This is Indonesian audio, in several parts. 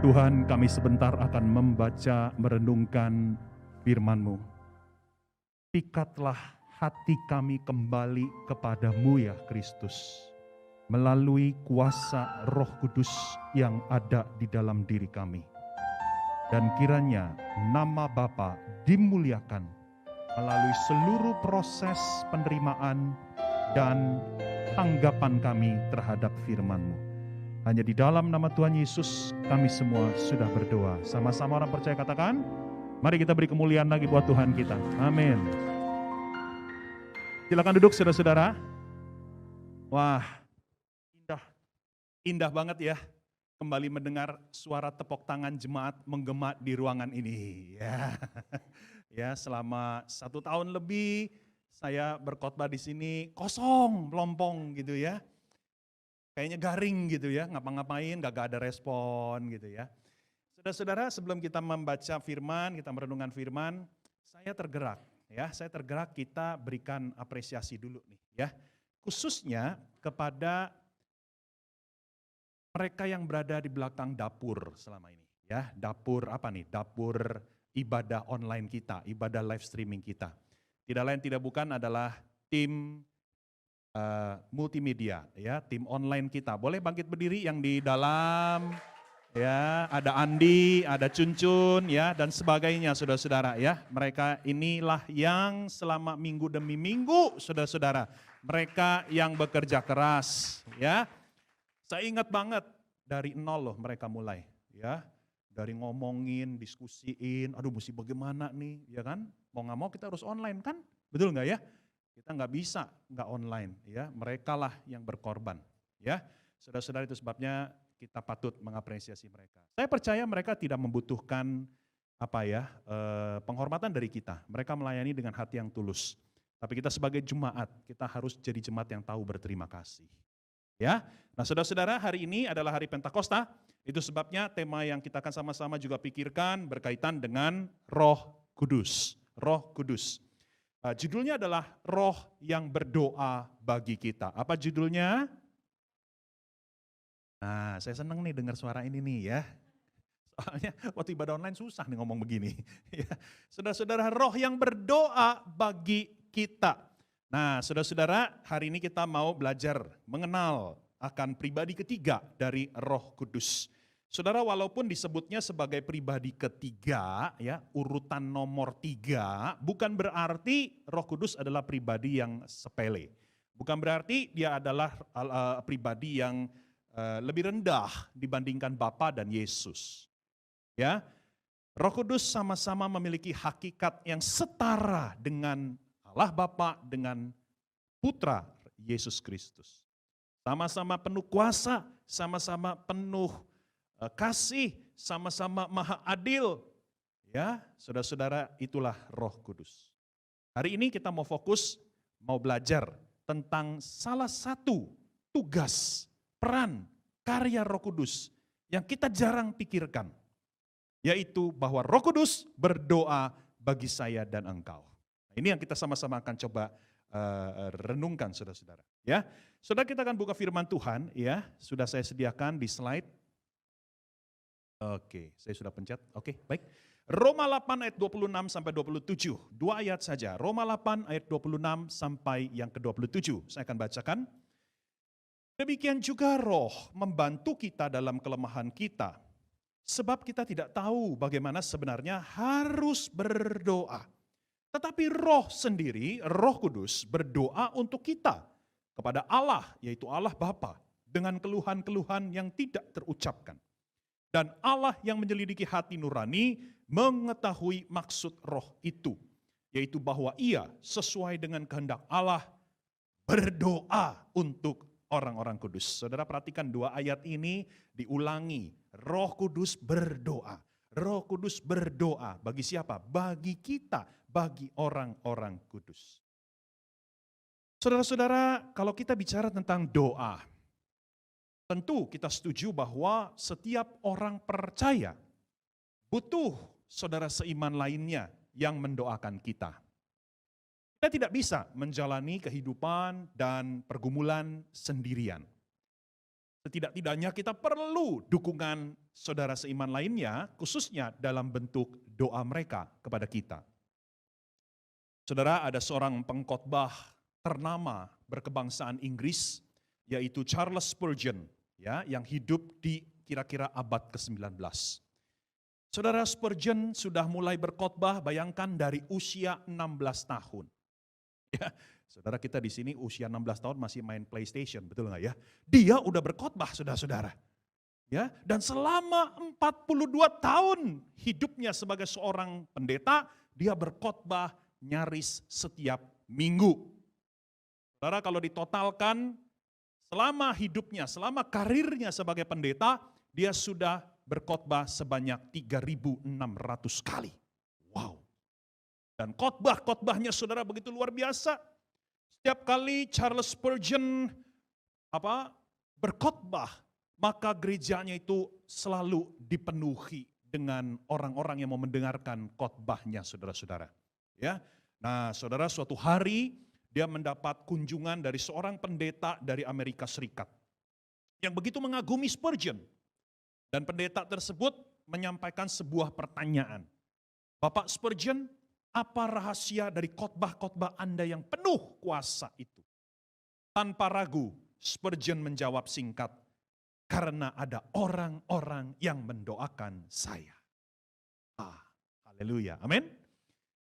Tuhan, kami sebentar akan membaca, merenungkan firman-Mu. Pikatlah hati kami kembali kepadamu ya Kristus, melalui kuasa Roh Kudus yang ada di dalam diri kami. Dan kiranya nama Bapa dimuliakan melalui seluruh proses penerimaan dan tanggapan kami terhadap firman-Mu. Hanya di dalam nama Tuhan Yesus kami semua sudah berdoa. Sama-sama orang percaya katakan, mari kita beri kemuliaan lagi buat Tuhan kita. Amin. Silakan duduk saudara-saudara. Wah, indah banget ya. Kembali mendengar suara tepuk tangan jemaat menggema di ruangan ini. Ya, selama 1 tahun lebih saya berkhotbah di sini kosong, melompong gitu ya. Kayaknya garing gitu ya, ngapa-ngapain gak ada respon gitu ya. Saudara-saudara, sebelum kita membaca firman, kita merenungkan firman, saya tergerak ya, kita berikan apresiasi dulu nih ya. Khususnya kepada mereka yang berada di belakang dapur selama ini ya. Dapur apa nih? Dapur ibadah online kita, ibadah live streaming kita. Tidak lain tidak bukan adalah tim multimedia ya, tim online kita. Boleh bangkit berdiri yang di dalam ya, ada Andi, ada Cuncun ya dan sebagainya saudara-saudara ya. Mereka inilah yang selama minggu demi minggu saudara-saudara, mereka yang bekerja keras ya. Saya ingat banget dari nol loh mereka mulai ya. Dari ngomongin, diskusiin, aduh mesti bagaimana nih ya kan. Mau gak mau kita harus online kan, betul gak ya? Kita nggak bisa nggak online ya, mereka lah yang berkorban ya. Saudara-saudara, itu sebabnya kita patut mengapresiasi mereka. Saya percaya mereka tidak membutuhkan penghormatan dari kita. Mereka melayani dengan hati yang tulus. Tapi kita sebagai jemaat, kita harus jadi jemaat yang tahu berterima kasih. Ya. Nah, saudara-saudara, hari ini adalah hari Pentakosta. Itu sebabnya tema yang kita akan sama-sama juga pikirkan berkaitan dengan Roh Kudus. Roh Kudus. Judulnya adalah Roh yang berdoa bagi kita. Apa judulnya? Nah, saya senang nih dengar suara ini nih ya. Soalnya waktu ibadah online susah nih ngomong begini. Saudara-saudara, roh yang berdoa bagi kita. Nah, saudara-saudara, hari ini kita mau belajar mengenal akan pribadi ketiga dari Roh Kudus. Saudara, walaupun disebutnya sebagai pribadi ketiga, ya urutan nomor 3, bukan berarti Roh Kudus adalah pribadi yang sepele. Bukan berarti dia adalah pribadi yang lebih rendah dibandingkan Bapa dan Yesus. Ya, Roh Kudus sama-sama memiliki hakikat yang setara dengan Allah Bapa dengan Putra Yesus Kristus. Sama-sama penuh kuasa, sama-sama penuh kasih, sama-sama maha adil. Ya, saudara-saudara, itulah Roh Kudus. Hari ini kita mau fokus, mau belajar tentang salah satu tugas, peran, karya Roh Kudus yang kita jarang pikirkan. Yaitu bahwa Roh Kudus berdoa bagi saya dan engkau. Nah, ini yang kita sama-sama akan coba renungkan saudara-saudara. Ya, saudara, kita akan buka firman Tuhan. Ya, sudah saya sediakan di slide. Oke, saya sudah pencet. Oke, baik. Roma 8 ayat 26 sampai 27. 2 ayat saja. Roma 8 ayat 26 sampai yang ke-27. Saya akan bacakan. Demikian juga Roh membantu kita dalam kelemahan kita. Sebab kita tidak tahu bagaimana sebenarnya harus berdoa. Tetapi Roh sendiri, Roh Kudus berdoa untuk kita kepada Allah, yaitu Allah Bapa, dengan keluhan-keluhan yang tidak terucapkan. Dan Allah yang menyelidiki hati nurani mengetahui maksud roh itu. Yaitu bahwa ia sesuai dengan kehendak Allah berdoa untuk orang-orang kudus. Saudara perhatikan 2 ayat ini diulangi. Roh Kudus berdoa. Roh Kudus berdoa bagi siapa? Bagi kita, bagi orang-orang kudus. Saudara-saudara, kalau kita bicara tentang doa, tentu kita setuju bahwa setiap orang percaya butuh saudara seiman lainnya yang mendoakan kita. Kita tidak bisa menjalani kehidupan dan pergumulan sendirian. Setidak-tidaknya kita perlu dukungan saudara seiman lainnya, khususnya dalam bentuk doa mereka kepada kita. Saudara, ada seorang pengkhotbah ternama berkebangsaan Inggris, yaitu Charles Spurgeon, ya, yang hidup di kira-kira abad ke-19. Saudara, Spurgeon sudah mulai berkhotbah, bayangkan dari usia 16 tahun. Ya, saudara, kita di sini usia 16 tahun masih main PlayStation, betul nggak ya? Dia udah berkhotbah, saudara-saudara. Ya, dan selama 42 tahun hidupnya sebagai seorang pendeta, dia berkhotbah nyaris setiap minggu. Saudara, kalau ditotalkan selama hidupnya, selama karirnya sebagai pendeta, dia sudah berkhotbah sebanyak 3.600 kali. Wow. Dan khotbah-khotbahnya saudara begitu luar biasa. Setiap kali Charles Spurgeon berkhotbah, maka gerejanya itu selalu dipenuhi dengan orang-orang yang mau mendengarkan khotbahnya, saudara-saudara. Ya, nah saudara, suatu hari dia mendapat kunjungan dari seorang pendeta dari Amerika Serikat yang begitu mengagumi Spurgeon. Dan pendeta tersebut menyampaikan sebuah pertanyaan. Bapak Spurgeon, apa rahasia dari khotbah-khotbah Anda yang penuh kuasa itu? Tanpa ragu, Spurgeon menjawab singkat, karena ada orang-orang yang mendoakan saya. Haleluya, amin.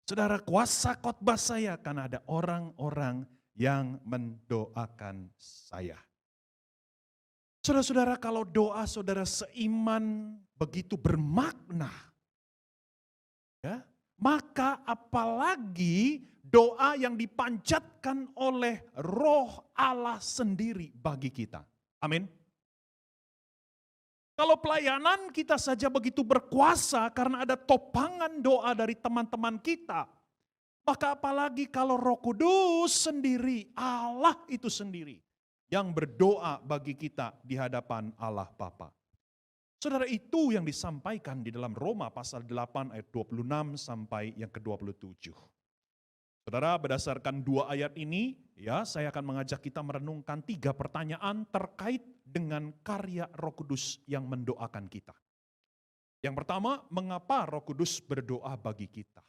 Saudara, kuasa khotbah saya karena ada orang-orang yang mendoakan saya. Saudara-saudara, kalau doa saudara seiman begitu bermakna, ya, maka apalagi doa yang dipanjatkan oleh Roh Allah sendiri bagi kita. Amin. Kalau pelayanan kita saja begitu berkuasa karena ada topangan doa dari teman-teman kita, maka apalagi kalau Roh Kudus sendiri, Allah itu sendiri yang berdoa bagi kita di hadapan Allah Bapa. Saudara, itu yang disampaikan di dalam Roma pasal 8 ayat 26 sampai yang ke-27. Saudara, berdasarkan dua ayat ini, ya, saya akan mengajak kita merenungkan 3 pertanyaan terkait dengan karya Roh Kudus yang mendoakan kita. Yang pertama, mengapa Roh Kudus berdoa bagi kita?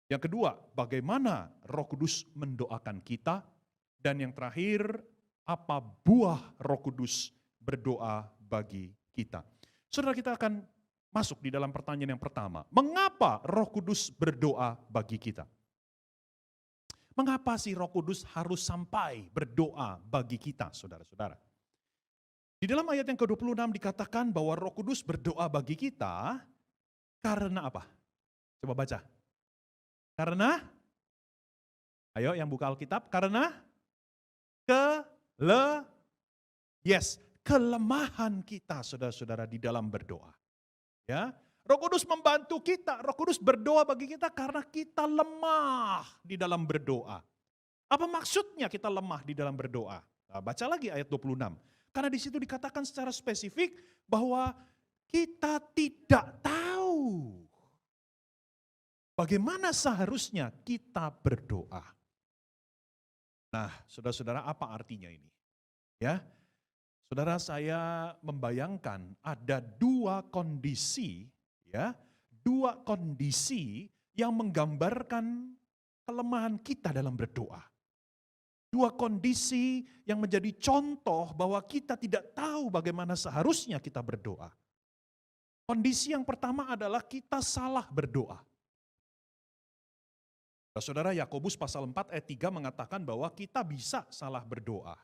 Yang kedua, bagaimana Roh Kudus mendoakan kita? Dan yang terakhir, apa buah Roh Kudus berdoa bagi kita? Saudara, kita akan masuk di dalam pertanyaan yang pertama. Mengapa Roh Kudus berdoa bagi kita? Mengapa sih Roh Kudus harus sampai berdoa bagi kita, saudara-saudara? Di dalam ayat yang ke-26 dikatakan bahwa Roh Kudus berdoa bagi kita karena apa? Coba baca. Karena, ayo yang buka Alkitab, karena kelemahan kita, saudara-saudara, di dalam berdoa. Ya, Roh Kudus membantu kita, Roh Kudus berdoa bagi kita karena kita lemah di dalam berdoa. Apa maksudnya kita lemah di dalam berdoa? Nah, baca lagi ayat 26. Karena di situ dikatakan secara spesifik bahwa kita tidak tahu bagaimana seharusnya kita berdoa. Nah, saudara-saudara, apa artinya ini? Ya, saudara, saya membayangkan ada dua kondisi, ya, dua kondisi yang menggambarkan kelemahan kita dalam berdoa. Dua kondisi yang menjadi contoh bahwa kita tidak tahu bagaimana seharusnya kita berdoa. Kondisi yang pertama adalah kita salah berdoa. Saudara, Yakobus pasal 4 ayat 3 mengatakan bahwa kita bisa salah berdoa.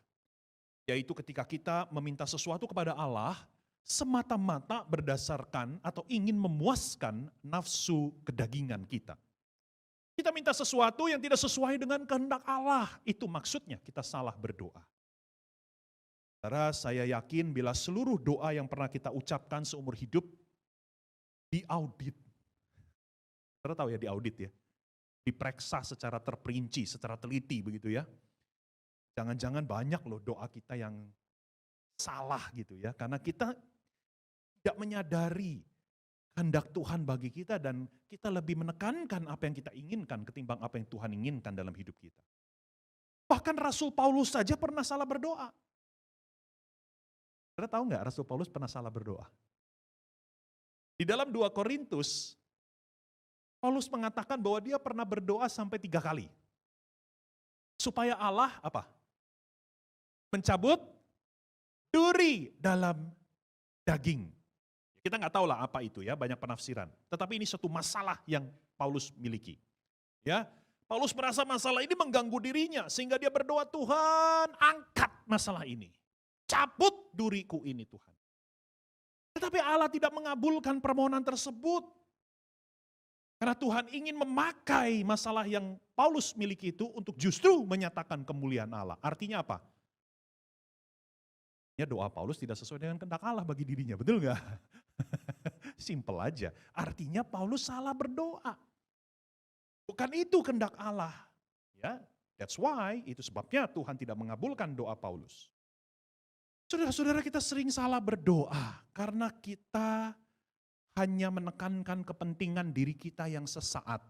Yaitu ketika kita meminta sesuatu kepada Allah semata-mata berdasarkan atau ingin memuaskan nafsu kedagingan kita. Kita minta sesuatu yang tidak sesuai dengan kehendak Allah, itu maksudnya kita salah berdoa. Saudara, saya yakin bila seluruh doa yang pernah kita ucapkan seumur hidup diaudit. Saudara tahu ya diaudit ya, diperiksa secara terperinci, secara teliti begitu ya. Jangan-jangan banyak loh doa kita yang salah gitu ya, karena kita tidak menyadari kehendak Tuhan bagi kita dan kita lebih menekankan apa yang kita inginkan ketimbang apa yang Tuhan inginkan dalam hidup kita. Bahkan Rasul Paulus saja pernah salah berdoa. Saudara tahu nggak Rasul Paulus pernah salah berdoa? Di dalam 2 Korintus, Paulus mengatakan bahwa dia pernah berdoa sampai 3 kali. Supaya Allah apa? Mencabut duri dalam daging. Kita nggak tahu lah apa itu ya, banyak penafsiran. Tetapi ini suatu masalah yang Paulus miliki. Ya, Paulus merasa masalah ini mengganggu dirinya sehingga dia berdoa, Tuhan angkat masalah ini. Cabut duriku ini Tuhan. Tetapi Allah tidak mengabulkan permohonan tersebut. Karena Tuhan ingin memakai masalah yang Paulus miliki itu untuk justru menyatakan kemuliaan Allah. Artinya apa? Ya doa Paulus tidak sesuai dengan kehendak Allah bagi dirinya, betul nggak? Simple aja. Artinya Paulus salah berdoa. Bukan itu kehendak Allah. Ya, that's why, itu sebabnya Tuhan tidak mengabulkan doa Paulus. Saudara-saudara, kita sering salah berdoa karena kita hanya menekankan kepentingan diri kita yang sesaat.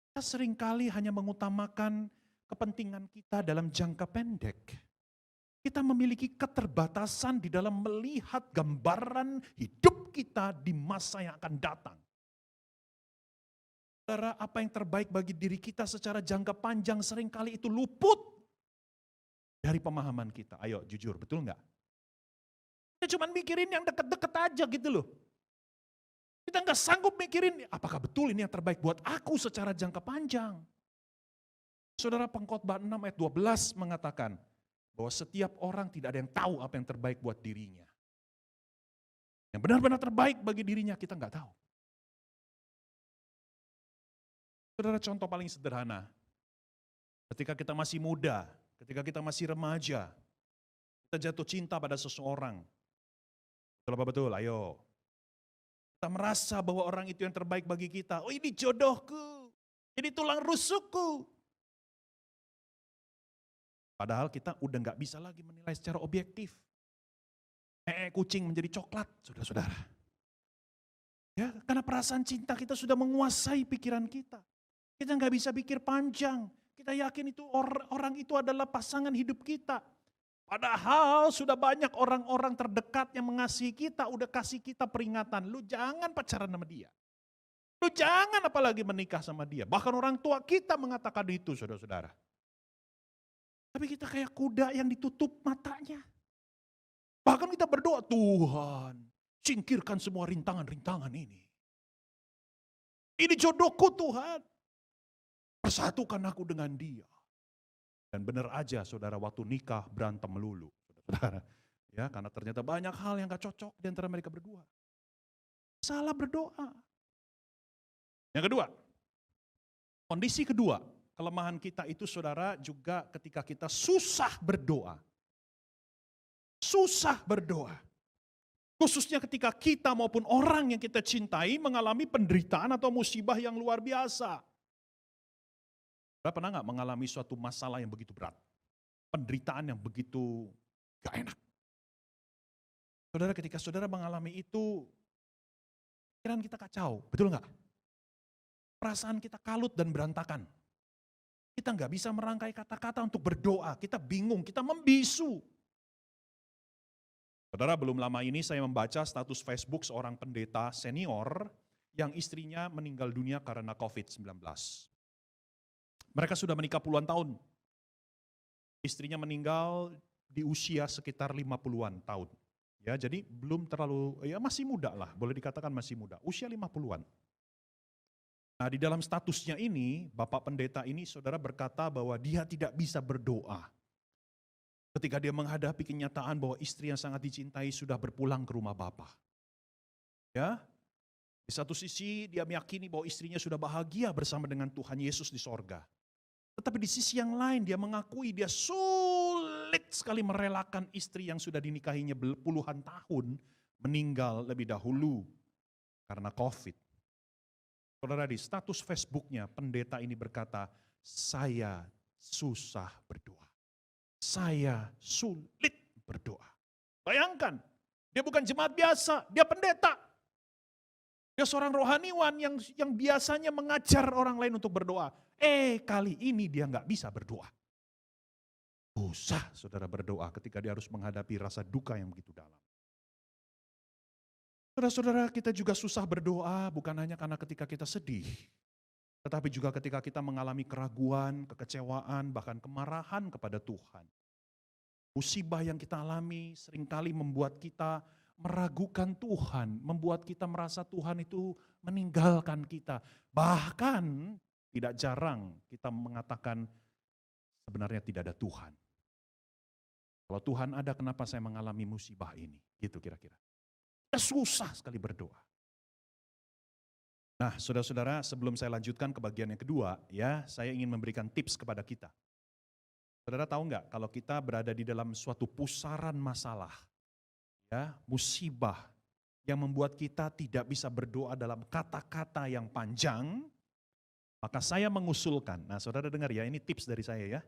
Kita seringkali hanya mengutamakan kepentingan kita dalam jangka pendek. Kita memiliki keterbatasan di dalam melihat gambaran hidup kita di masa yang akan datang. Saudara, apa yang terbaik bagi diri kita secara jangka panjang seringkali itu luput dari pemahaman kita. Ayo jujur, betul nggak? Kita cuma mikirin yang deket-deket aja gitu loh. Kita nggak sanggup mikirin apakah betul ini yang terbaik buat aku secara jangka panjang. Saudara, Pengkhotbah 6 ayat 12 mengatakan bahwa setiap orang tidak ada yang tahu apa yang terbaik buat dirinya. Yang benar-benar terbaik bagi dirinya kita nggak tahu. Saudara, contoh paling sederhana. Ketika kita masih muda, ketika kita masih remaja, kita jatuh cinta pada seseorang. Betul apa betul? Ayo. Kita merasa bahwa orang itu yang terbaik bagi kita. Oh, ini jodohku. Ini tulang rusukku. Padahal kita udah gak bisa lagi menilai secara objektif. Kucing menjadi coklat, saudara-saudara. Ya, karena perasaan cinta kita sudah menguasai pikiran kita. Kita gak bisa pikir panjang. Kita yakin itu orang itu adalah pasangan hidup kita. Padahal sudah banyak orang-orang terdekat yang mengasihi kita, udah kasih kita peringatan. Lu jangan pacaran sama dia. Lu jangan apalagi menikah sama dia. Bahkan orang tua kita mengatakan itu, saudara-saudara. Tapi kita kayak kuda yang ditutup matanya. Bahkan kita berdoa, Tuhan, singkirkan semua rintangan-rintangan ini. Ini jodohku Tuhan. Persatukan aku dengan dia. Dan benar aja saudara, waktu nikah berantem melulu. Saudara, ya, karena ternyata banyak hal yang gak cocok di antara mereka berdua. Salah berdoa. Yang kedua, kondisi kedua, kelemahan kita itu saudara juga ketika kita susah berdoa. Susah berdoa. Khususnya ketika kita maupun orang yang kita cintai mengalami penderitaan atau musibah yang luar biasa. Saudara pernah nggak mengalami suatu masalah yang begitu berat? Penderitaan yang begitu gak enak. Saudara, ketika saudara mengalami itu, pikiran kita kacau, betul nggak? Perasaan kita kalut dan berantakan. Kita nggak bisa merangkai kata-kata untuk berdoa, kita bingung, kita membisu. Saudara, belum lama ini saya membaca status Facebook seorang pendeta senior yang istrinya meninggal dunia karena COVID-19. Mereka sudah menikah puluhan tahun. Istrinya meninggal di usia sekitar 50-an tahun. Ya, jadi belum terlalu, ya masih muda lah, boleh dikatakan masih muda, usia 50-an. Nah, di dalam statusnya ini, Bapak Pendeta ini saudara berkata bahwa dia tidak bisa berdoa. Ketika dia menghadapi kenyataan bahwa istri yang sangat dicintai sudah berpulang ke rumah Bapak. Ya, di satu sisi dia meyakini bahwa istrinya sudah bahagia bersama dengan Tuhan Yesus di sorga. Tetapi di sisi yang lain dia mengakui dia sulit sekali merelakan istri yang sudah dinikahinya puluhan tahun meninggal lebih dahulu karena COVID. Saudara, di status Facebooknya pendeta ini berkata, saya susah berdoa. Saya sulit berdoa. Bayangkan, dia bukan jemaat biasa, dia pendeta. Dia seorang rohaniwan yang biasanya mengajar orang lain untuk berdoa. Kali ini dia nggak bisa berdoa. Susah saudara berdoa ketika dia harus menghadapi rasa duka yang begitu dalam. Saudara-saudara, kita juga susah berdoa bukan hanya karena ketika kita sedih, tetapi juga ketika kita mengalami keraguan, kekecewaan, bahkan kemarahan kepada Tuhan. Musibah yang kita alami seringkali membuat kita meragukan Tuhan, membuat kita merasa Tuhan itu meninggalkan kita. Bahkan tidak jarang kita mengatakan sebenarnya tidak ada Tuhan. Kalau Tuhan ada, kenapa saya mengalami musibah ini? Gitu kira-kira. Kita susah sekali berdoa. Nah, saudara-saudara, sebelum saya lanjutkan ke bagian yang kedua, ya, saya ingin memberikan tips kepada kita. Saudara tahu nggak kalau kita berada di dalam suatu pusaran masalah, ya, musibah yang membuat kita tidak bisa berdoa dalam kata-kata yang panjang, maka saya mengusulkan, nah saudara dengar ya, ini tips dari saya ya.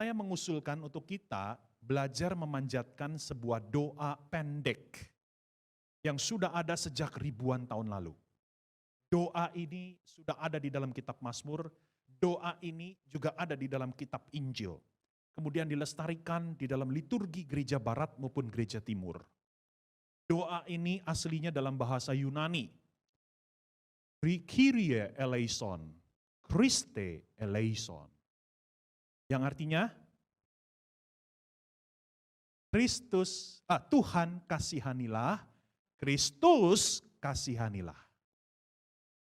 Saya mengusulkan untuk kita belajar memanjatkan sebuah doa pendek yang sudah ada sejak ribuan tahun lalu. Doa ini sudah ada di dalam kitab Mazmur, doa ini juga ada di dalam kitab Injil. Kemudian dilestarikan di dalam liturgi gereja barat maupun gereja timur. Doa ini aslinya dalam bahasa Yunani. Kyrie eleison, Christe eleison. Yang artinya, Tuhan kasihanilah, Kristus kasihanilah.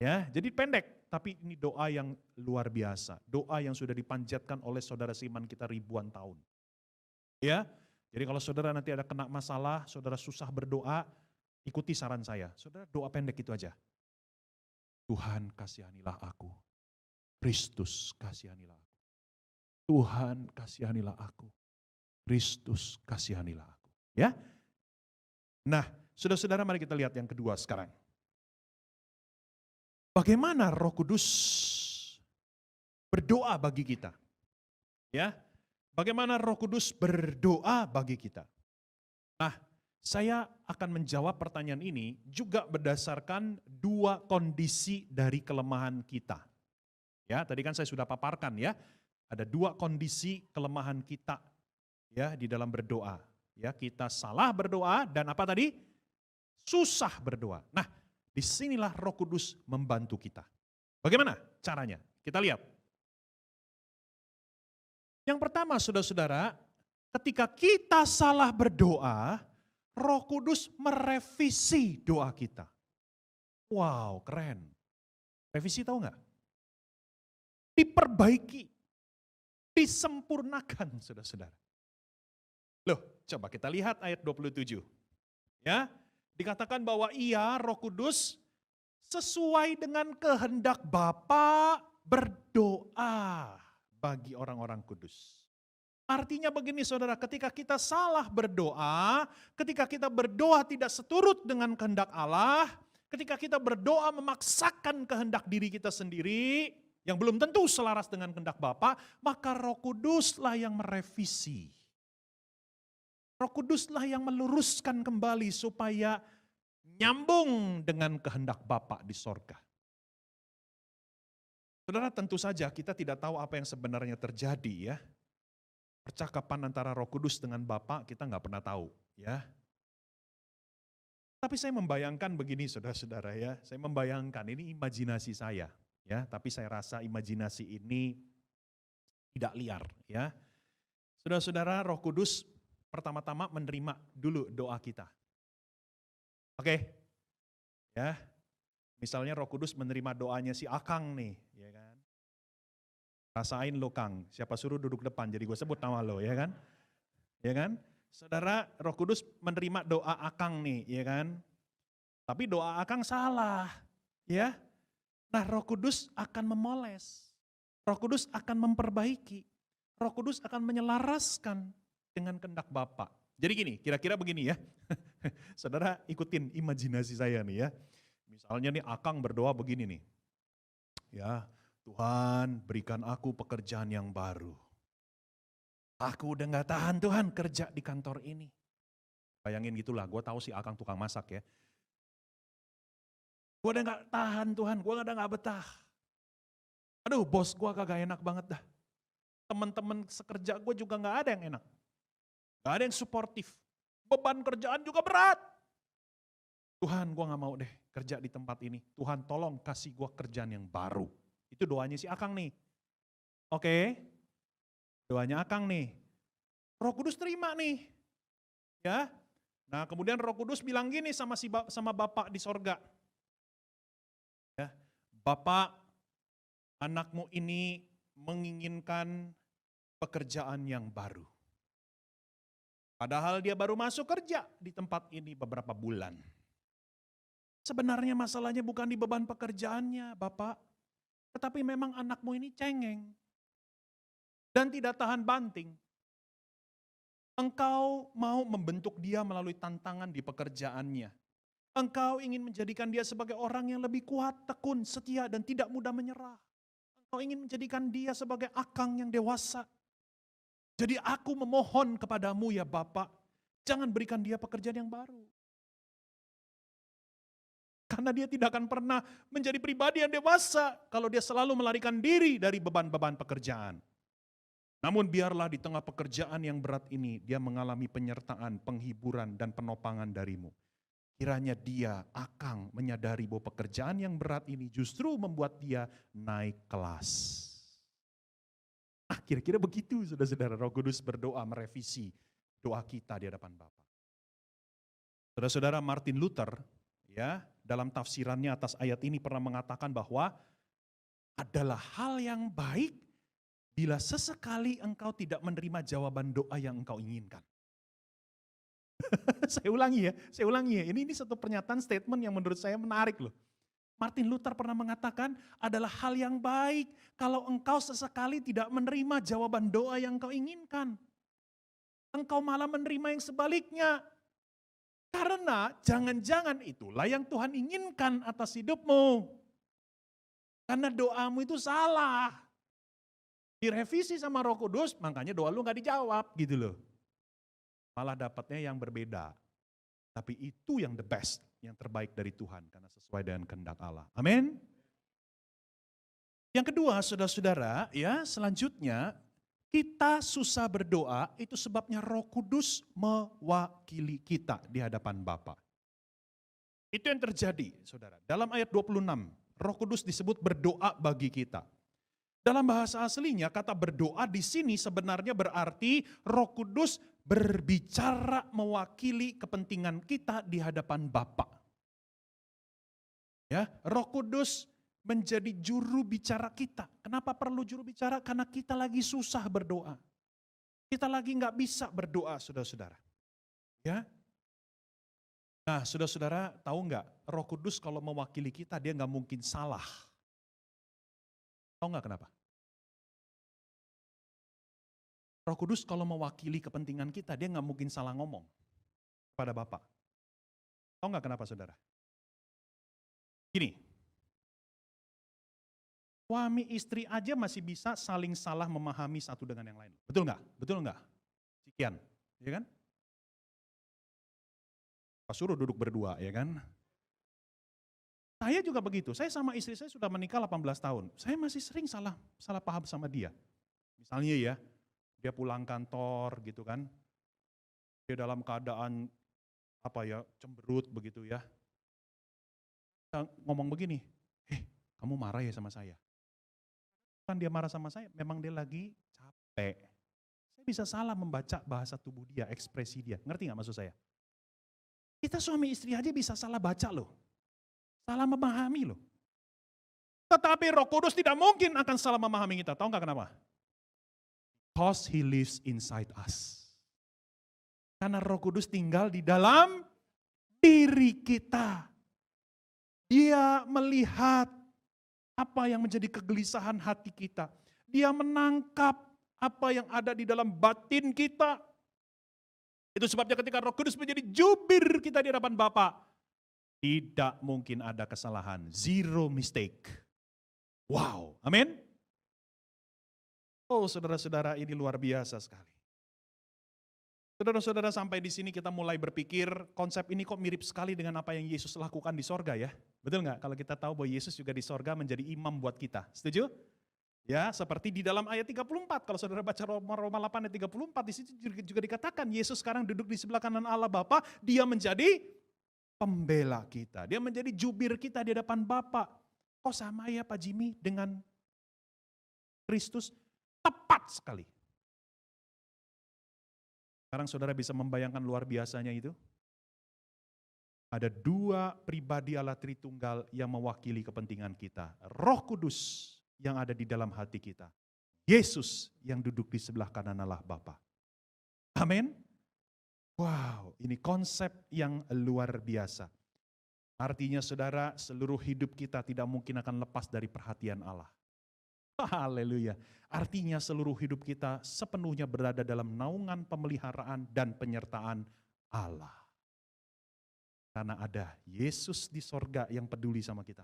Ya, jadi pendek, tapi ini doa yang luar biasa. Doa yang sudah dipanjatkan oleh saudara seiman kita ribuan tahun. Ya, jadi kalau saudara nanti ada kena masalah, saudara susah berdoa, ikuti saran saya. Saudara doa pendek itu aja. Tuhan kasihanilah aku, Kristus kasihanilah aku. Tuhan kasihanilah aku, Kristus kasihanilah aku. Ya, nah saudara-saudara mari kita lihat yang kedua sekarang. Bagaimana Roh Kudus berdoa bagi kita? Ya, bagaimana Roh Kudus berdoa bagi kita? Nah, saya akan menjawab pertanyaan ini juga berdasarkan dua kondisi dari kelemahan kita. Ya, tadi kan saya sudah paparkan ya, ada dua kondisi kelemahan kita ya di dalam berdoa. Ya, kita salah berdoa dan apa tadi? Susah berdoa. Nah, disinilah Roh Kudus membantu kita. Bagaimana caranya? Kita lihat. Yang pertama saudara-saudara, ketika kita salah berdoa, Roh Kudus merevisi doa kita. Wow, keren. Revisi tahu nggak? Diperbaiki, disempurnakan saudara-saudara. Loh, coba kita lihat ayat 27. Ya, dikatakan bahwa ia, Roh Kudus, sesuai dengan kehendak Bapa berdoa bagi orang-orang kudus. Artinya begini saudara, ketika kita salah berdoa, ketika kita berdoa tidak seturut dengan kehendak Allah, ketika kita berdoa memaksakan kehendak diri kita sendiri, yang belum tentu selaras dengan kehendak Bapa, maka Roh Kuduslah yang merevisi. Roh Kuduslah yang meluruskan kembali supaya nyambung dengan kehendak Bapa di sorga. Saudara, tentu saja kita tidak tahu apa yang sebenarnya terjadi ya. Percakapan antara Roh Kudus dengan Bapa kita nggak pernah tahu ya. Tapi saya membayangkan begini saudara-saudara ya. Saya membayangkan, ini imajinasi saya ya. Tapi saya rasa imajinasi ini tidak liar ya. Saudara-saudara, Roh Kudus pertama-tama menerima dulu doa kita. Oke, ya, misalnya Roh Kudus menerima doanya si Akang nih, ya kan. Rasain lo Kang, siapa suruh duduk depan, jadi gue sebut nama lo, ya kan. Ya kan, saudara, Roh Kudus menerima doa Akang nih, ya kan. Tapi doa Akang salah, ya. Nah, Roh Kudus akan memoles, Roh Kudus akan memperbaiki, Roh Kudus akan menyelaraskan dengan kehendak Bapa. Jadi gini, kira-kira begini ya. Saudara ikutin imajinasi saya nih ya. Misalnya nih Akang berdoa begini nih. Ya, Tuhan berikan aku pekerjaan yang baru. Aku udah gak tahan Tuhan kerja di kantor ini. Bayangin gitulah, gue tahu si Akang tukang masak ya. Gue udah gak tahan Tuhan, gue udah gak betah. Aduh bos gue kagak enak banget dah. teman-teman sekerja gue juga gak ada yang enak. Gak ada yang suportif. Beban kerjaan juga berat. Tuhan, gue gak mau deh kerja di tempat ini. Tuhan tolong kasih gue kerjaan yang baru. Itu doanya si Akang nih. Oke, doanya Akang nih. Roh Kudus terima nih. Ya. Nah, kemudian Roh Kudus bilang gini sama Bapak di sorga. Ya, Bapak, anakmu ini menginginkan pekerjaan yang baru. Padahal dia baru masuk kerja di tempat ini beberapa bulan. Sebenarnya masalahnya bukan di beban pekerjaannya, Bapak. Tetapi memang anakmu ini cengeng. Dan tidak tahan banting. Engkau mau membentuk dia melalui tantangan di pekerjaannya. Engkau ingin menjadikan dia sebagai orang yang lebih kuat, tekun, setia, dan tidak mudah menyerah. Engkau ingin menjadikan dia sebagai akang yang dewasa. Jadi aku memohon kepadamu ya Bapak, jangan berikan dia pekerjaan yang baru. Karena dia tidak akan pernah menjadi pribadi yang dewasa kalau dia selalu melarikan diri dari beban-beban pekerjaan. Namun biarlah di tengah pekerjaan yang berat ini dia mengalami penyertaan, penghiburan, dan penopangan darimu. Kiranya dia akan menyadari bahwa pekerjaan yang berat ini justru membuat dia naik kelas. Nah, kira-kira begitu saudara-saudara. Roh Kudus berdoa merevisi doa kita di hadapan Bapa. Saudara-saudara, Martin Luther ya dalam tafsirannya atas ayat ini pernah mengatakan bahwa adalah hal yang baik bila sesekali engkau tidak menerima jawaban doa yang engkau inginkan. Saya ulangi ya. Ini satu pernyataan statement yang menurut saya menarik loh. Martin Luther pernah mengatakan adalah hal yang baik kalau engkau sesekali tidak menerima jawaban doa yang engkau inginkan. Engkau malah menerima yang sebaliknya. Karena jangan-jangan itulah yang Tuhan inginkan atas hidupmu. Karena doamu itu salah. Direvisi sama Roh Kudus, makanya doa lu gak dijawab gitu loh. Malah dapatnya yang berbeda. Tapi itu yang the best, yang terbaik dari Tuhan. Karena sesuai dengan kehendak Allah. Amin. Yang kedua saudara-saudara, ya selanjutnya kita susah berdoa itu sebabnya Roh Kudus mewakili kita di hadapan Bapa. Itu yang terjadi saudara. Dalam ayat 26, Roh Kudus disebut berdoa bagi kita. Dalam bahasa aslinya kata berdoa di sini sebenarnya berarti Roh Kudus berbicara mewakili kepentingan kita di hadapan Bapa. Ya, Roh Kudus menjadi juru bicara kita. Kenapa perlu juru bicara? Karena kita lagi susah berdoa. Kita lagi nggak bisa berdoa, saudara-saudara. Ya. Nah, saudara-saudara tahu nggak? Roh Kudus kalau mewakili kita dia nggak mungkin salah. Tahu nggak kenapa? Roh Kudus kalau mewakili kepentingan kita dia nggak mungkin salah ngomong kepada Bapa. Tahu nggak kenapa, saudara? Gini. Suami istri aja masih bisa saling salah memahami satu dengan yang lain. Betul nggak? Betul nggak? Sekian, ya kan? Pas suruh duduk berdua, ya kan? Saya juga begitu. Saya sama istri saya sudah menikah 18 tahun. Saya masih sering salah paham sama dia. Misalnya ya, dia pulang kantor gitu kan. Dia dalam keadaan cemberut begitu ya. Kita ngomong begini, kamu marah ya sama saya? Kan dia marah sama saya, memang dia lagi capek. Saya bisa salah membaca bahasa tubuh dia, ekspresi dia. Ngerti gak maksud saya? Kita suami istri aja bisa salah baca loh. Salah memahami loh. Tetapi Roh Kudus tidak mungkin akan salah memahami kita. Tahu gak kenapa? Because He lives inside us. Karena Roh Kudus tinggal di dalam diri kita. Dia melihat apa yang menjadi kegelisahan hati kita. Dia menangkap apa yang ada di dalam batin kita. Itu sebabnya ketika Roh Kudus menjadi jubir kita di hadapan Bapa, tidak mungkin ada kesalahan. Zero mistake. Wow, amin. Oh saudara-saudara, ini luar biasa sekali. Saudara-saudara, sampai di sini kita mulai berpikir konsep ini kok mirip sekali dengan apa yang Yesus lakukan di sorga ya. Betul nggak? Kalau kita tahu bahwa Yesus juga di sorga menjadi imam buat kita. Setuju? Ya, seperti di dalam ayat 34. Kalau saudara baca Roma 8 ayat 34, di situ juga dikatakan Yesus sekarang duduk di sebelah kanan Allah Bapa, dia menjadi pembela kita. Dia menjadi jubir kita di hadapan Bapa. Kok sama ya Pak Jimmy dengan Kristus? Tepat sekali. Sekarang saudara bisa membayangkan luar biasanya itu? Ada dua pribadi Allah Tritunggal yang mewakili kepentingan kita. Roh Kudus yang ada di dalam hati kita. Yesus yang duduk di sebelah kanan Allah Bapa. Amin. Wow, ini konsep yang luar biasa. Artinya saudara, seluruh hidup kita tidak mungkin akan lepas dari perhatian Allah. Haleluya. Artinya seluruh hidup kita sepenuhnya berada dalam naungan pemeliharaan dan penyertaan Allah. Karena ada Yesus di sorga yang peduli sama kita.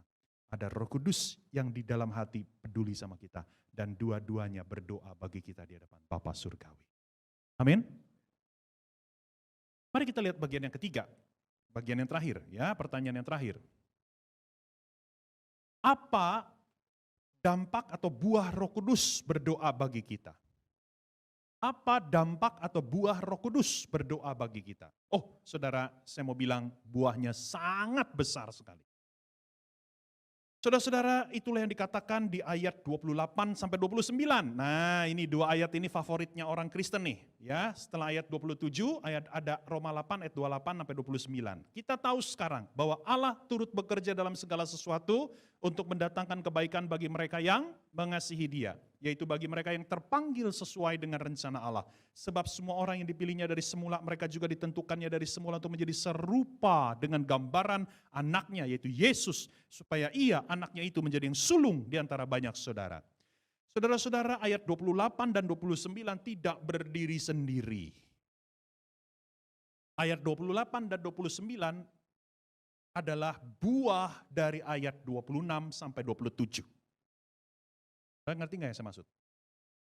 Ada Roh Kudus yang di dalam hati peduli sama kita. Dan dua-duanya berdoa bagi kita di hadapan Bapa Surgawi. Amin. Mari kita lihat bagian yang ketiga. Bagian yang terakhir, ya, pertanyaan yang terakhir. Apa dampak atau buah Roh Kudus berdoa bagi kita? Apa dampak atau buah Roh Kudus berdoa bagi kita? Oh, saudara, saya mau bilang buahnya sangat besar sekali. Saudara-saudara, itulah yang dikatakan di ayat 28 sampai 29. Nah, ini dua ayat ini favoritnya orang Kristen nih, ya. Setelah ayat 27, ada Roma 8 ayat 28 sampai 29. Kita tahu sekarang bahwa Allah turut bekerja dalam segala sesuatu untuk mendatangkan kebaikan bagi mereka yang mengasihi Dia, yaitu bagi mereka yang terpanggil sesuai dengan rencana Allah. Sebab semua orang yang dipilihnya dari semula, mereka juga ditentukannya dari semula untuk menjadi serupa dengan gambaran anaknya, yaitu Yesus, supaya ia, anaknya itu, menjadi yang sulung di antara banyak saudara. Saudara-saudara, ayat 28 dan 29 tidak berdiri sendiri. Ayat 28 dan 29 adalah buah dari ayat 26 sampai 27. Saya ngerti nggak yang saya maksud?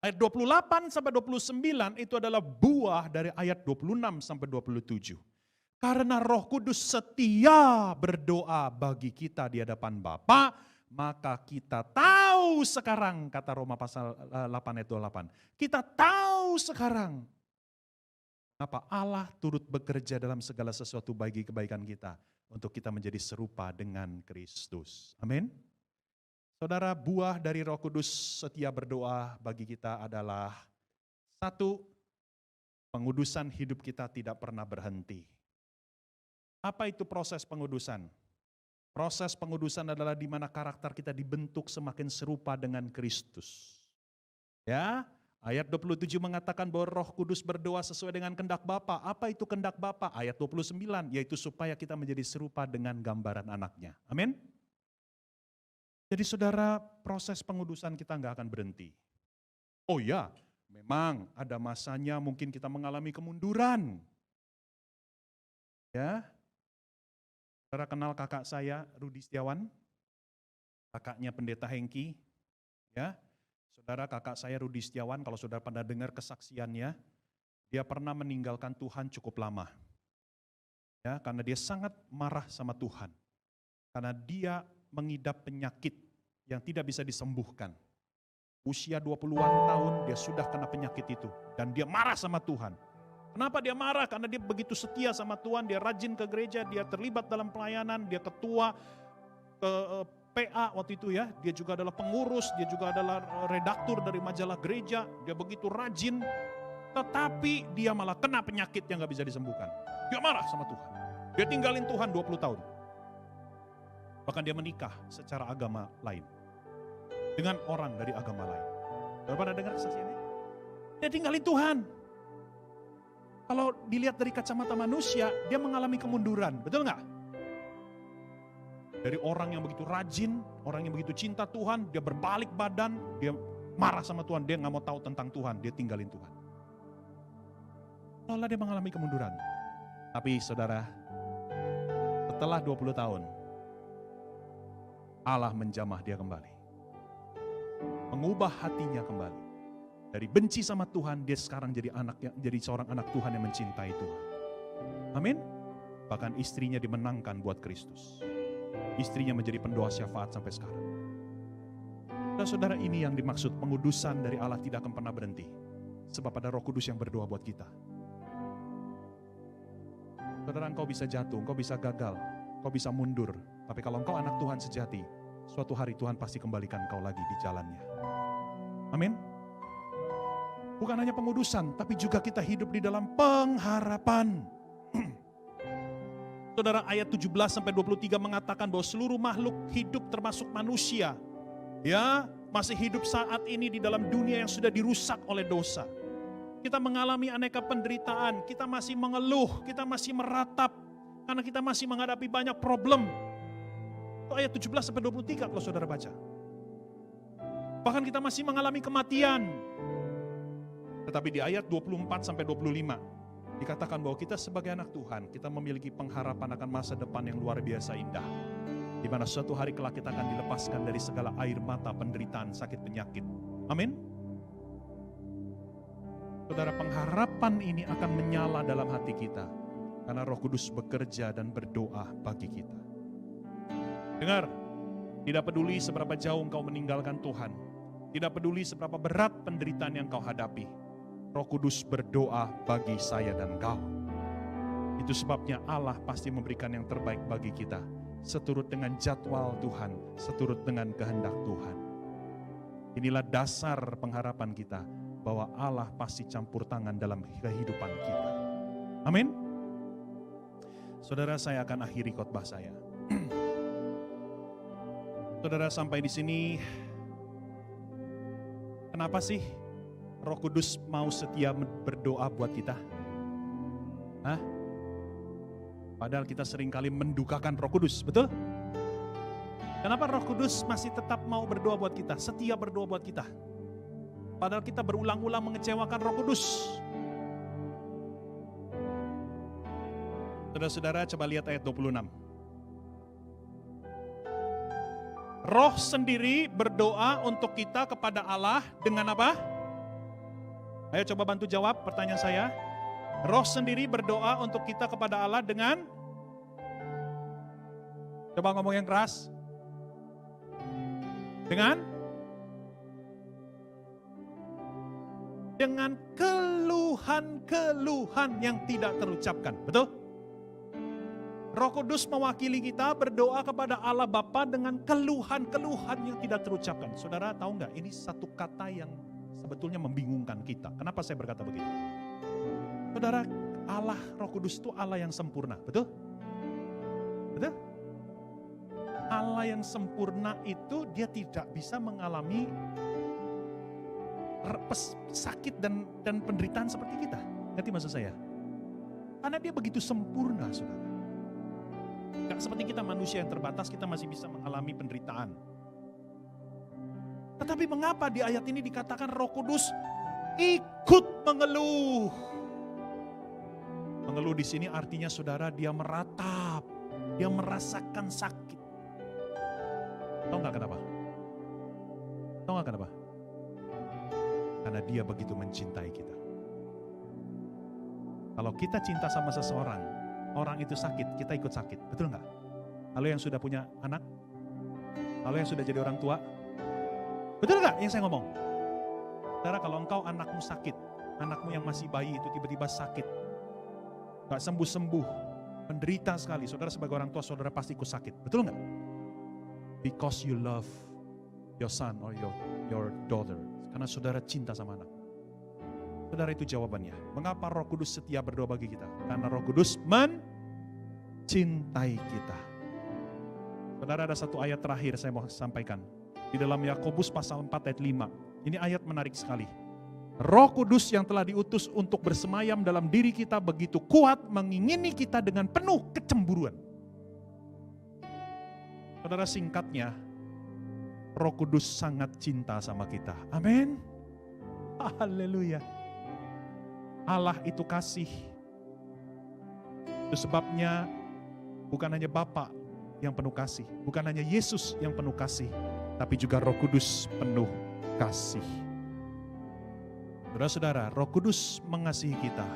Ayat 28 sampai 29 itu adalah buah dari ayat 26 sampai 27. Karena Roh Kudus setia berdoa bagi kita di hadapan Bapa, maka kita tahu sekarang, kata Roma pasal 8 ayat 28. Kita tahu sekarang kenapa Allah turut bekerja dalam segala sesuatu bagi kebaikan kita, untuk kita menjadi serupa dengan Kristus. Amin. Saudara, buah dari Roh Kudus setia berdoa bagi kita adalah satu, pengudusan hidup kita tidak pernah berhenti. Apa itu proses pengudusan? Proses pengudusan adalah di mana karakter kita dibentuk semakin serupa dengan Kristus. Ya, ayat 27 mengatakan bahwa Roh Kudus berdoa sesuai dengan kehendak Bapa. Apa itu kehendak Bapa? Ayat 29, yaitu supaya kita menjadi serupa dengan gambaran anaknya. Amin. Jadi saudara, proses pengudusan kita nggak akan berhenti. Oh ya, memang ada masanya mungkin kita mengalami kemunduran. Ya, saudara kenal kakak saya, Rudi Setiawan, kakaknya Pendeta Hengki. Ya, saudara, kakak saya Rudi Setiawan, kalau saudara pernah dengar kesaksiannya, dia pernah meninggalkan Tuhan cukup lama. Ya, karena dia sangat marah sama Tuhan. Karena dia mengidap penyakit yang tidak bisa disembuhkan. Usia 20-an tahun dia sudah kena penyakit itu. Dan dia marah sama Tuhan. Kenapa dia marah? Karena dia begitu setia sama Tuhan, dia rajin ke gereja, dia terlibat dalam pelayanan, dia ketua PA waktu itu ya. Dia juga adalah pengurus, dia juga adalah redaktur dari majalah gereja. Dia begitu rajin, tetapi dia malah kena penyakit yang gak bisa disembuhkan. Dia marah sama Tuhan. Dia tinggalin Tuhan 20 tahun. Bahkan dia menikah secara agama lain. Dengan orang dari agama lain. Saudara pernah dengar kesaksiannya? Dia tinggalin Tuhan. Kalau dilihat dari kacamata manusia, dia mengalami kemunduran. Betul nggak? Dari orang yang begitu rajin, orang yang begitu cinta Tuhan, dia berbalik badan, dia marah sama Tuhan, dia nggak mau tahu tentang Tuhan, dia tinggalin Tuhan. Lalu dia mengalami kemunduran. Tapi saudara, setelah 20 tahun, Allah menjamah dia kembali. Mengubah hatinya kembali. Dari benci sama Tuhan, dia sekarang jadi seorang anak Tuhan yang mencintai Tuhan. Amin. Bahkan istrinya dimenangkan buat Kristus. Istrinya menjadi pendoa syafaat sampai sekarang. Saudara, ini yang dimaksud pengudusan dari Allah tidak akan pernah berhenti. Sebab ada Roh Kudus yang berdoa buat kita. Saudara, engkau bisa jatuh, engkau bisa gagal, engkau bisa mundur. Tapi kalau engkau anak Tuhan sejati, suatu hari Tuhan pasti kembalikan engkau lagi di jalannya. Amin. Bukan hanya pengudusan, tapi juga kita hidup di dalam pengharapan. Saudara, ayat 17-23 mengatakan bahwa seluruh makhluk hidup termasuk manusia, ya, masih hidup saat ini di dalam dunia yang sudah dirusak oleh dosa. Kita mengalami aneka penderitaan, kita masih mengeluh, kita masih meratap, karena kita masih menghadapi banyak problem. Itu ayat 17-23 kalau saudara baca. Bahkan kita masih mengalami kematian. Tetapi di ayat 24-25, dikatakan bahwa kita sebagai anak Tuhan, kita memiliki pengharapan akan masa depan yang luar biasa indah. Di mana suatu hari kelak kita akan dilepaskan dari segala air mata, penderitaan, sakit, penyakit. Amin. Saudara, pengharapan ini akan menyala dalam hati kita. Karena Roh Kudus bekerja dan berdoa bagi kita. Dengar, tidak peduli seberapa jauh engkau meninggalkan Tuhan. Tidak peduli seberapa berat penderitaan yang kau hadapi. Roh Kudus berdoa bagi saya dan kau. Itu sebabnya Allah pasti memberikan yang terbaik bagi kita. Seturut dengan jadwal Tuhan, seturut dengan kehendak Tuhan. Inilah dasar pengharapan kita, bahwa Allah pasti campur tangan dalam kehidupan kita. Amin. Saudara, saya akan akhiri khotbah saya. Saudara, sampai di sini, kenapa sih Roh Kudus mau setia berdoa buat kita? Hah? Padahal kita seringkali mendukakan Roh Kudus, betul? Kenapa Roh Kudus masih tetap mau berdoa buat kita, setia berdoa buat kita? Padahal kita berulang-ulang mengecewakan Roh Kudus. Saudara-saudara, coba lihat ayat 26. Roh sendiri berdoa untuk kita kepada Allah dengan apa? Ayo coba bantu jawab pertanyaan saya. Roh sendiri berdoa untuk kita kepada Allah dengan, coba ngomong yang keras, dengan keluhan-keluhan yang tidak terucapkan. Betul? Roh Kudus mewakili kita berdoa kepada Allah Bapa dengan keluhan-keluhan yang tidak terucapkan. Saudara tahu nggak? Ini satu kata yang sebetulnya membingungkan kita. Kenapa saya berkata begitu? Saudara, Allah Roh Kudus itu Allah yang sempurna. Betul? Betul? Allah yang sempurna itu dia tidak bisa mengalami sakit dan penderitaan seperti kita. Ngerti maksud saya? Karena dia begitu sempurna, saudara. Gak seperti kita manusia yang terbatas, kita masih bisa mengalami penderitaan. Tetapi mengapa di ayat ini dikatakan Roh Kudus ikut mengeluh? Mengeluh di sini artinya saudara, dia meratap, dia merasakan sakit. Tahu nggak kenapa? Tahu nggak kenapa? Karena dia begitu mencintai kita. Kalau kita cinta sama seseorang, orang itu sakit, kita ikut sakit. Betul nggak? Kalau yang sudah punya anak, kalau yang sudah jadi orang tua, betul nggak yang saya ngomong? Saudara, kalau engkau anakmu sakit, anakmu yang masih bayi itu tiba-tiba sakit, gak sembuh-sembuh, menderita sekali. Saudara sebagai orang tua, saudara pasti ikut sakit. Betul nggak? Because you love your son or your daughter. Karena saudara cinta sama anak. Saudara, itu jawabannya. Mengapa Roh Kudus setia berdoa bagi kita? Karena Roh Kudus mencintai kita. Saudara, ada satu ayat terakhir saya mau sampaikan. Di dalam Yakobus pasal 4 ayat 5. Ini ayat menarik sekali. Roh Kudus yang telah diutus untuk bersemayam dalam diri kita begitu kuat mengingini kita dengan penuh kecemburuan. Saudara, singkatnya, Roh Kudus sangat cinta sama kita. Amin. Haleluya. Allah itu kasih. Itu sebabnya bukan hanya Bapa yang penuh kasih, bukan hanya Yesus yang penuh kasih, tapi juga Roh Kudus penuh kasih. Saudara-saudara, Roh Kudus mengasihi kita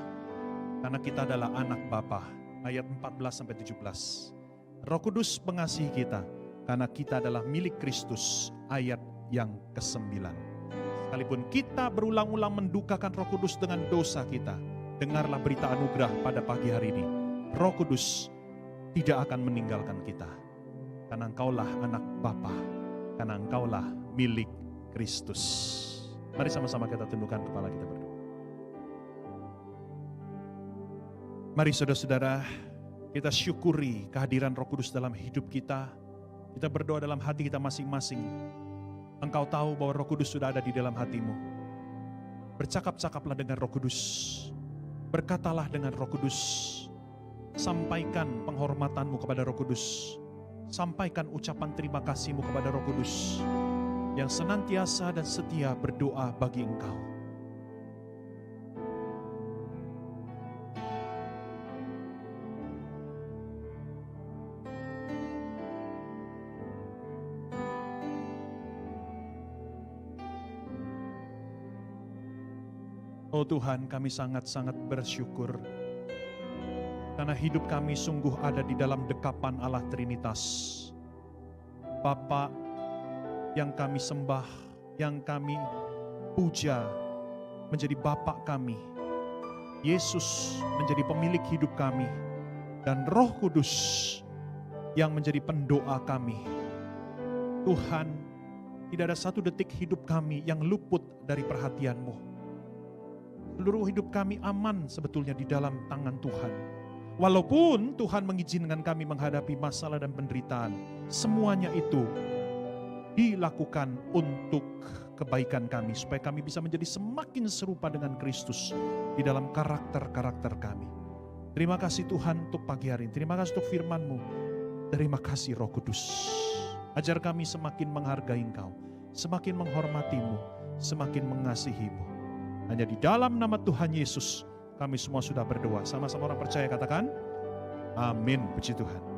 karena kita adalah anak Bapa. Ayat 14-17. Roh Kudus mengasihi kita karena kita adalah milik Kristus. Ayat yang ke-9. Sekalipun kita berulang-ulang mendukakan Roh Kudus dengan dosa kita, dengarlah berita anugerah pada pagi hari ini. Roh Kudus tidak akan meninggalkan kita. Karena Engkaulah anak Bapa, karena Engkaulah milik Kristus. Mari sama-sama kita tundukkan kepala kita berdoa. Mari saudara-saudara, kita syukuri kehadiran Roh Kudus dalam hidup kita. Kita berdoa dalam hati kita masing-masing. Engkau tahu bahwa Roh Kudus sudah ada di dalam hatimu. Bercakap-cakaplah dengan Roh Kudus. Berkatalah dengan Roh Kudus. Sampaikan penghormatanmu kepada Roh Kudus. Sampaikan ucapan terima kasihmu kepada Roh Kudus yang senantiasa dan setia berdoa bagi engkau. Oh Tuhan, kami sangat-sangat bersyukur karena hidup kami sungguh ada di dalam dekapan Allah Trinitas. Bapa yang kami sembah, yang kami puja menjadi Bapa kami. Yesus menjadi pemilik hidup kami. Dan Roh Kudus yang menjadi pendoa kami. Tuhan, tidak ada satu detik hidup kami yang luput dari perhatian-Mu. Seluruh hidup kami aman sebetulnya di dalam tangan Tuhan. Walaupun Tuhan mengizinkan kami menghadapi masalah dan penderitaan, semuanya itu dilakukan untuk kebaikan kami, supaya kami bisa menjadi semakin serupa dengan Kristus di dalam karakter-karakter kami. Terima kasih Tuhan untuk pagi hari ini. Terima kasih untuk firman-Mu. Terima kasih Roh Kudus. Ajar kami semakin menghargai Engkau, semakin menghormati-Mu, semakin mengasihi-Mu. Hanya di dalam nama Tuhan Yesus kami semua sudah berdoa. Sama-sama orang percaya katakan, amin. Puji Tuhan.